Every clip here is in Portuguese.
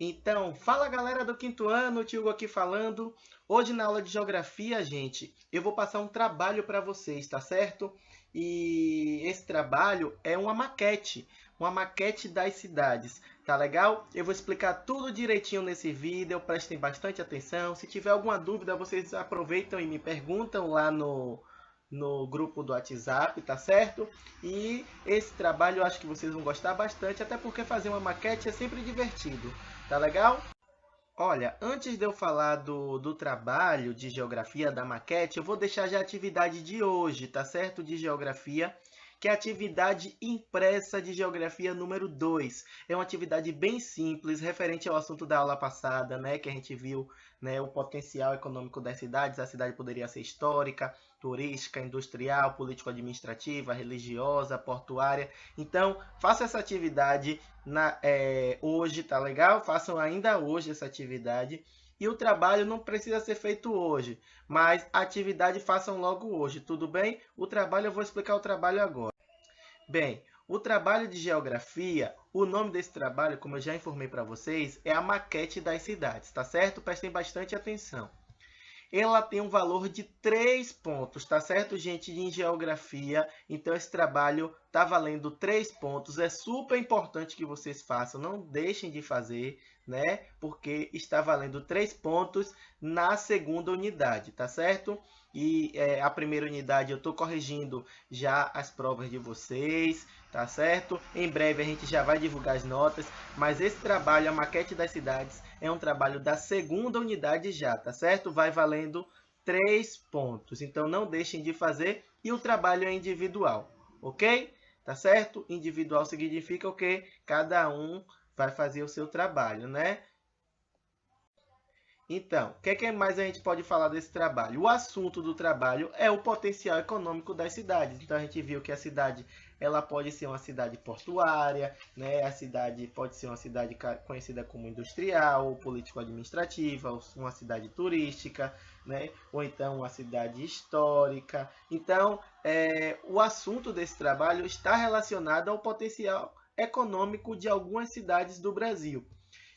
Então, fala galera do quinto ano, o tio Hugo aqui falando. Hoje na aula de geografia, gente, eu vou passar um trabalho para vocês, tá certo? E esse trabalho é uma maquete das cidades, tá legal? Eu vou explicar tudo direitinho nesse vídeo, prestem bastante atenção. Se tiver alguma dúvida, vocês aproveitam e me perguntam lá no grupo do WhatsApp, tá certo? E esse trabalho eu acho que vocês vão gostar bastante, até porque fazer uma maquete é sempre divertido. Tá legal? Olha, antes de eu falar do trabalho de geografia da maquete, eu vou deixar já a atividade de hoje, tá certo? De geografia, que é a atividade impressa de geografia número 2. É uma atividade bem simples, referente ao assunto da aula passada, né? Que a gente viu, né, o potencial econômico das cidades. A cidade poderia ser histórica, turística, industrial, político-administrativa, religiosa, portuária. Então, faça essa atividade hoje, tá legal? Façam ainda hoje essa atividade. E o trabalho não precisa ser feito hoje, mas a atividade façam logo hoje, tudo bem? O trabalho, eu vou explicar o trabalho agora. Bem, o trabalho de geografia, o nome desse trabalho, como eu já informei para vocês, é a maquete das cidades, tá certo? Prestem bastante atenção. Ela tem um valor de 3 pontos, tá certo, gente, em geografia. Então, esse trabalho tá valendo 3 pontos. É super importante que vocês façam, não deixem de fazer, né? Porque está valendo 3 pontos na segunda unidade, tá certo? E a primeira unidade eu estou corrigindo já as provas de vocês, tá certo? Em breve a gente já vai divulgar as notas, mas esse trabalho, a maquete das cidades, é um trabalho da segunda unidade já, tá certo? Vai valendo 3 pontos. Então não deixem de fazer e o trabalho é individual, ok? Tá certo? Individual significa o quê? Cada um vai fazer o seu trabalho, né? Então, o que mais a gente pode falar desse trabalho? O assunto do trabalho é o potencial econômico das cidades. Então, a gente viu que a cidade ela pode ser uma cidade portuária, né? A cidade pode ser uma cidade conhecida como industrial, ou político-administrativa, ou uma cidade turística, né? Ou então uma cidade histórica. Então, o assunto desse trabalho está relacionado ao potencial econômico de algumas cidades do Brasil.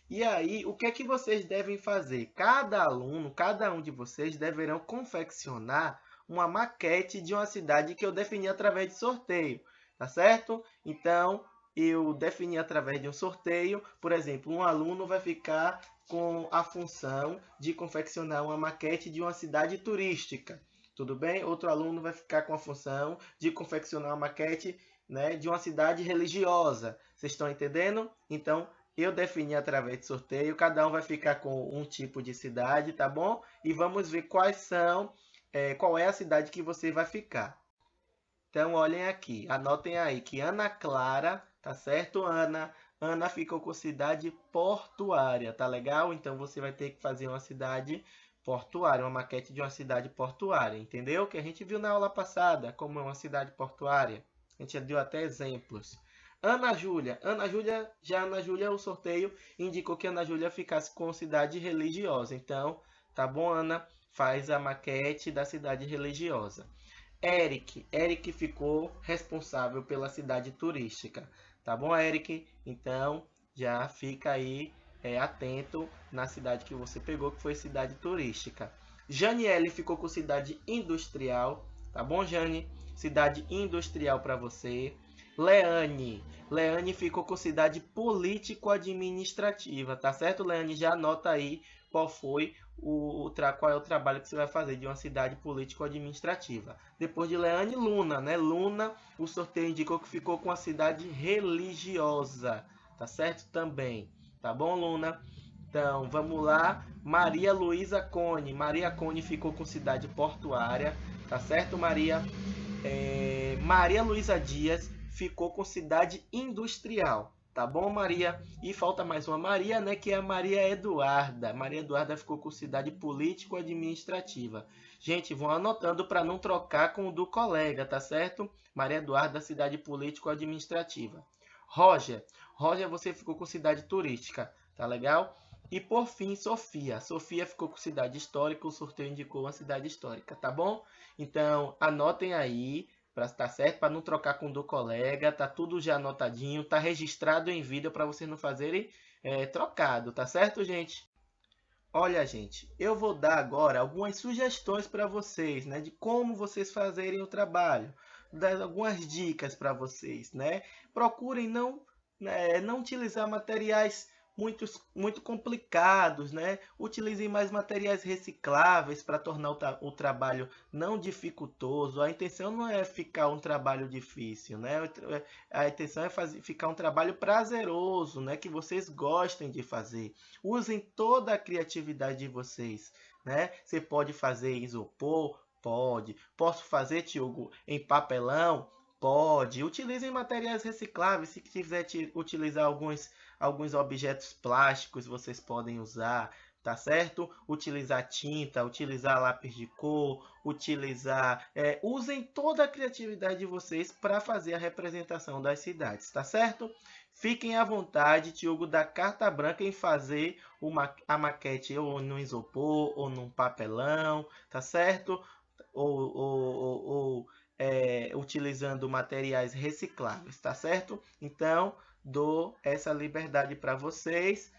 E aí, o que é que vocês devem fazer? Cada aluno, cada um de vocês deverão confeccionar uma maquete de uma cidade que eu defini através de sorteio, tá certo? Então, eu defini através de um sorteio, por exemplo, um aluno vai ficar com a função de confeccionar uma maquete de uma cidade turística, tudo bem? Outro aluno vai ficar com a função de confeccionar uma maquete, né, de uma cidade religiosa. Vocês estão entendendo? Então, eu defini através de sorteio, cada um vai ficar com um tipo de cidade, tá bom? E vamos ver qual é a cidade que você vai ficar. Então, olhem aqui, anotem aí que Ana Clara, tá certo, Ana? Ana ficou com cidade portuária, tá legal? Então, você vai ter que fazer uma cidade portuária, uma maquete de uma cidade portuária, entendeu? Que a gente viu na aula passada como é uma cidade portuária. A gente já deu até exemplos. Ana Júlia, o sorteio indicou que Ana Júlia ficasse com cidade religiosa. Então, tá bom, Ana? Faz a maquete da cidade religiosa. Eric ficou responsável pela cidade turística. Tá bom, Eric? Então, já fica aí atento na cidade que você pegou, que foi cidade turística. Janiele ficou com cidade industrial. Tá bom, Jane? Cidade industrial para você. Leane ficou com cidade político-administrativa, tá certo, Leane? Já anota aí qual é o trabalho que você vai fazer de uma cidade político-administrativa. Depois de Leane, Luna, né? Luna, o sorteio indicou que ficou com a cidade religiosa, tá certo? Também, tá bom, Luna? Então, vamos lá. Maria Luísa Cone. Maria Cone ficou com cidade portuária, tá certo, Maria? Maria Luísa Dias ficou com cidade industrial. Tá bom, Maria? E falta mais uma Maria, né? Que é a Maria Eduarda. Maria Eduarda ficou com cidade político-administrativa. Gente, vão anotando para não trocar com o do colega, tá certo? Maria Eduarda, cidade político-administrativa. Roger. Roger, você ficou com cidade turística, tá legal? E por fim, Sofia. Sofia ficou com cidade histórica, o sorteio indicou uma cidade histórica, tá bom? Então, anotem aí para estar certo, para não trocar com o do colega, tá tudo já anotadinho, tá registrado em vídeo para vocês não fazerem trocado, tá certo, gente? Olha, gente, eu vou dar agora algumas sugestões para vocês, né, de como vocês fazerem o trabalho, dar algumas dicas para vocês, né? Procurem não utilizar materiais muito complicados, né? Utilizem mais materiais recicláveis para tornar o trabalho não dificultoso. A intenção não é ficar um trabalho difícil, né? A intenção é ficar um trabalho prazeroso, né? Que vocês gostem de fazer. Usem toda a criatividade de vocês, né? Você pode fazer em isopor? Pode. Posso fazer, Tiogo, em papelão? Pode. Utilizem materiais recicláveis. Se quiser utilizar alguns objetos plásticos, vocês podem usar, tá certo? Utilizar tinta, utilizar lápis de cor, usem toda a criatividade de vocês para fazer a representação das cidades, tá certo? Fiquem à vontade, Tiogo, da carta branca em fazer a maquete ou no isopor ou num papelão, tá certo? Ou utilizando materiais recicláveis, tá certo? Então, dou essa liberdade para vocês.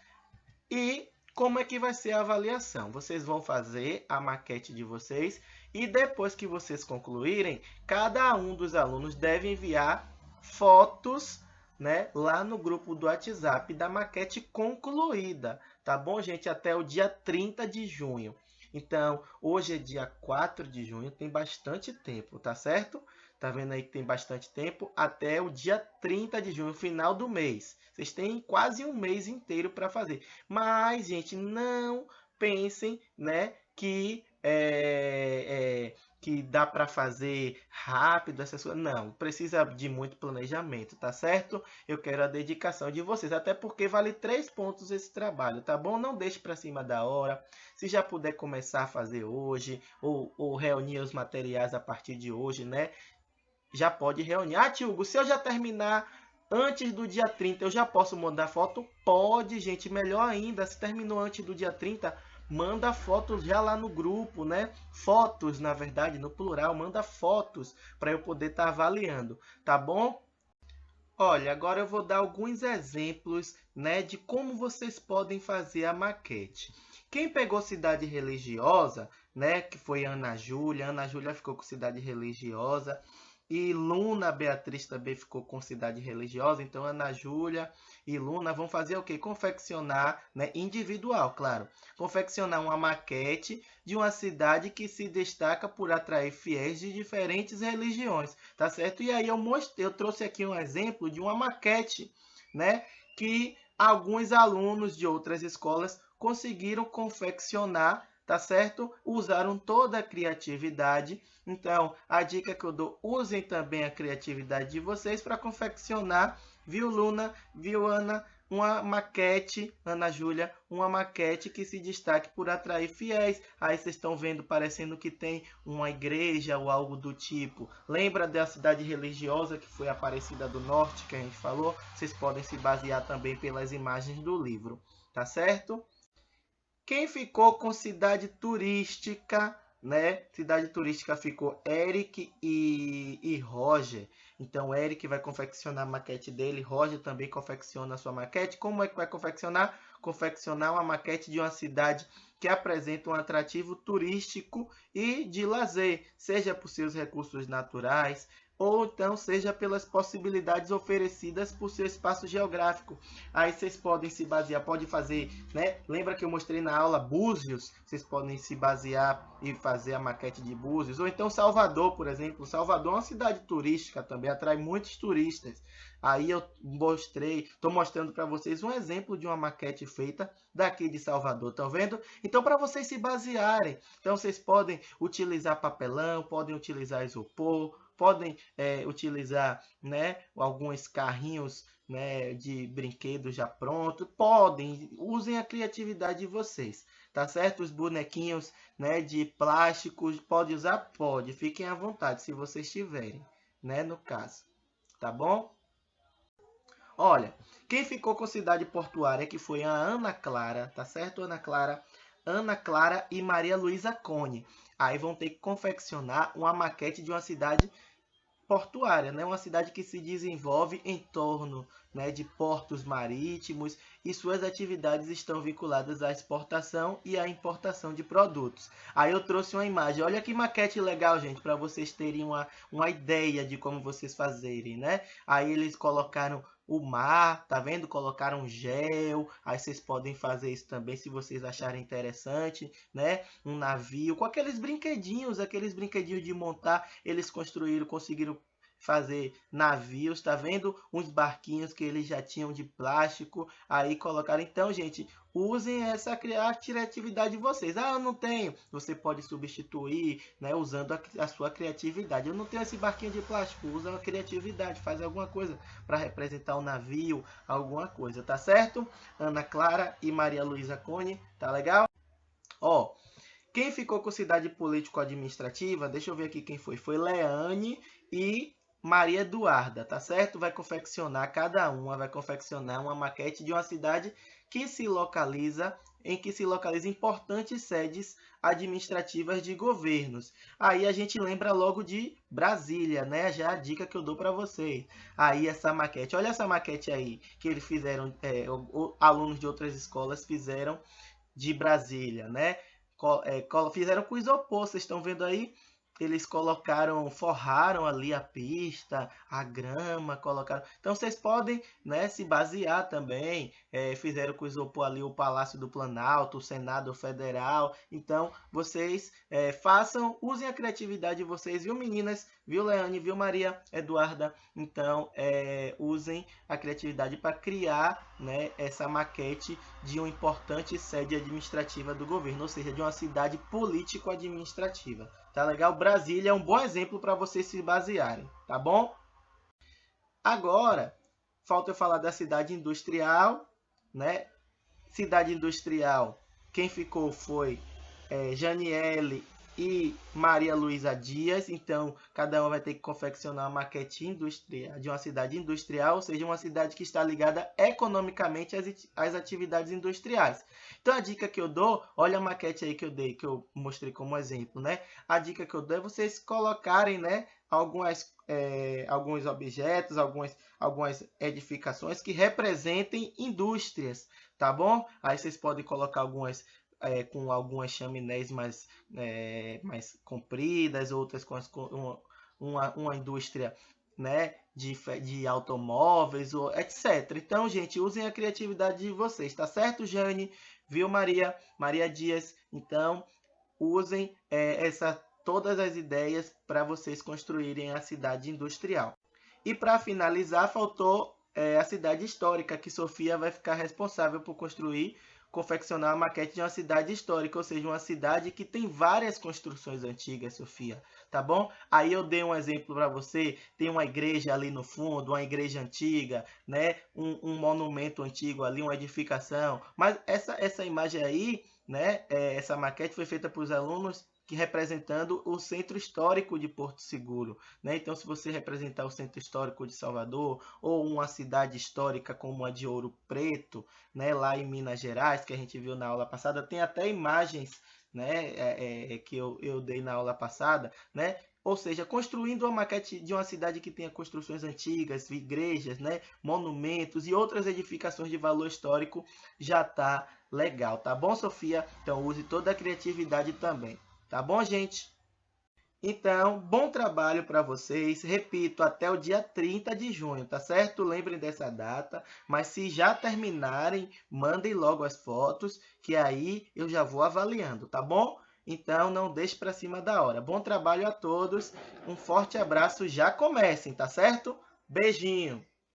E como é que vai ser a avaliação? Vocês vão fazer a maquete de vocês e depois que vocês concluírem, cada um dos alunos deve enviar fotos, né, lá no grupo do WhatsApp da maquete concluída, tá bom, gente? Até o dia 30 de junho. Então, hoje é dia 4 de junho, tem bastante tempo, tá certo? Tá vendo aí que tem bastante tempo? Até o dia 30 de junho, final do mês. Vocês têm quase um mês inteiro para fazer. Mas, gente, não pensem, né, que dá para fazer rápido essas coisas. Não, precisa de muito planejamento, tá certo? Eu quero a dedicação de vocês, até porque vale 3 pontos esse trabalho, tá bom? Não deixe para cima da hora. Se já puder começar a fazer hoje, ou reunir os materiais a partir de hoje, né? Já pode reunir. Ah, Tio, se eu já terminar antes do dia 30, eu já posso mandar foto? Pode, gente. Melhor ainda, se terminou antes do dia 30, manda fotos já lá no grupo, né? Fotos, na verdade, no plural, manda fotos para eu poder estar avaliando, tá bom? Olha, agora eu vou dar alguns exemplos, né, de como vocês podem fazer a maquete. Quem pegou cidade religiosa, né, que foi Ana Júlia ficou com cidade religiosa, e Luna Beatriz também ficou com cidade religiosa. Então, Ana Júlia e Luna vão fazer o quê? Confeccionar, né, individual, claro. Confeccionar uma maquete de uma cidade que se destaca por atrair fiéis de diferentes religiões, tá certo? E aí eu trouxe aqui um exemplo de uma maquete, né, que alguns alunos de outras escolas conseguiram confeccionar, tá certo? Usaram toda a criatividade. Então, a dica que eu dou, usem também a criatividade de vocês para confeccionar, viu, Luna, viu, Ana, uma maquete, Ana Júlia, uma maquete que se destaque por atrair fiéis. Aí vocês estão vendo, parecendo que tem uma igreja ou algo do tipo. Lembra da cidade religiosa que foi Aparecida do Norte, que a gente falou? Vocês podem se basear também pelas imagens do livro, tá certo? Quem ficou com cidade turística, né? Cidade turística ficou Eric e Roger. Então, Eric vai confeccionar a maquete dele, Roger também confecciona a sua maquete. Como é que vai confeccionar? Confeccionar uma maquete de uma cidade que apresenta um atrativo turístico e de lazer, seja por seus recursos naturais, ou então seja pelas possibilidades oferecidas por seu espaço geográfico. Aí vocês podem se basear, pode fazer, né? Lembra que eu mostrei na aula Búzios? Vocês podem se basear e fazer a maquete de Búzios. Ou então Salvador, por exemplo. Salvador é uma cidade turística também, atrai muitos turistas. Aí eu estou mostrando para vocês um exemplo de uma maquete feita daqui de Salvador, estão vendo? Então, para vocês se basearem, então vocês podem utilizar papelão, podem utilizar isopor, podem utilizar, né, alguns carrinhos, né, de brinquedos já pronto. Podem, usem a criatividade de vocês, tá certo? Os bonequinhos, né, de plástico, pode usar? Pode, fiquem à vontade se vocês tiverem, né, no caso, tá bom? Olha, quem ficou com cidade portuária que foi a Ana Clara, tá certo, Ana Clara? Ana Clara e Maria Luísa Cone. Aí vão ter que confeccionar uma maquete de uma cidade portuária, né? Uma cidade que se desenvolve em torno né, de portos marítimos, e suas atividades estão vinculadas à exportação e à importação de produtos. Aí eu trouxe uma imagem, olha que maquete legal, gente, para vocês terem uma ideia de como vocês fazerem, né? Aí eles colocaram o mar, tá vendo? Colocaram gel, aí vocês podem fazer isso também se vocês acharem interessante, né? Um navio, com aqueles brinquedinhos de montar, eles conseguiram fazer navios, tá vendo? Uns barquinhos que eles já tinham de plástico, aí colocaram. Então, gente, usem essa criatividade de vocês. Ah, eu não tenho. Você pode substituir, né, usando a sua criatividade. Eu não tenho esse barquinho de plástico. Usa a criatividade, faz alguma coisa para representar um navio, alguma coisa, tá certo? Ana Clara e Maria Luísa Cone, tá legal? Ó, quem ficou com cidade político-administrativa, deixa eu ver aqui quem foi. Foi Leane e Maria Eduarda, tá certo? Cada uma vai confeccionar uma maquete de uma cidade que se localiza importantes sedes administrativas de governos. Aí a gente lembra logo de Brasília, né? Já a dica que eu dou para vocês. Aí essa maquete, olha essa maquete aí que eles fizeram, alunos de outras escolas fizeram de Brasília, né? Fizeram com isopor, vocês estão vendo aí? Eles forraram ali a pista, a grama, colocaram. Então vocês podem, né, se basear também. Fizeram com isopor ali o Palácio do Planalto, o Senado Federal. Então vocês usem a criatividade de vocês, viu, meninas? Viu, Leane? Viu, Maria Eduarda? Então usem a criatividade para criar, né, essa maquete de uma importante sede administrativa do governo, ou seja, de uma cidade político-administrativa. Tá legal? Brasília é um bom exemplo para vocês se basearem, tá bom? Agora, falta eu falar da cidade industrial, né? Cidade industrial, quem ficou foi Janiele e Maria Luísa Dias. Então, cada uma vai ter que confeccionar uma maquete industrial de uma cidade industrial, ou seja, uma cidade que está ligada economicamente às atividades industriais. Então, a dica que eu dou, olha a maquete aí que eu mostrei como exemplo, né? A dica que eu dou é vocês colocarem, né, alguns objetos, algumas edificações que representem indústrias, tá bom? Aí vocês podem colocar com algumas chaminés mais compridas, outras com uma indústria, né, de automóveis, etc. Então, gente, usem a criatividade de vocês, tá certo, Jane? Viu, Maria Dias? Então, usem todas as ideias para vocês construírem a cidade industrial. E para finalizar, faltou a cidade histórica, que Sofia vai ficar responsável por confeccionar a maquete de uma cidade histórica, ou seja, uma cidade que tem várias construções antigas, Sofia, tá bom? Aí eu dei um exemplo para você, tem uma igreja ali no fundo, uma igreja antiga, né? Um monumento antigo ali, uma edificação, mas essa imagem aí, né? Essa maquete foi feita para os alunos representando o centro histórico de Porto Seguro, né? Então, se você representar o centro histórico de Salvador ou uma cidade histórica como a de Ouro Preto, né, lá em Minas Gerais, que a gente viu na aula passada, tem até imagens, né, que eu dei na aula passada, né? Ou seja, construindo uma maquete de uma cidade que tenha construções antigas, igrejas, né, monumentos e outras edificações de valor histórico, já está legal, tá bom, Sofia? Então, use toda a criatividade também. Tá bom, gente? Então, bom trabalho para vocês. Repito, até o dia 30 de junho, tá certo? Lembrem dessa data. Mas se já terminarem, mandem logo as fotos, que aí eu já vou avaliando, tá bom? Então, não deixe para cima da hora. Bom trabalho a todos. Um forte abraço. Já comecem, tá certo? Beijinho.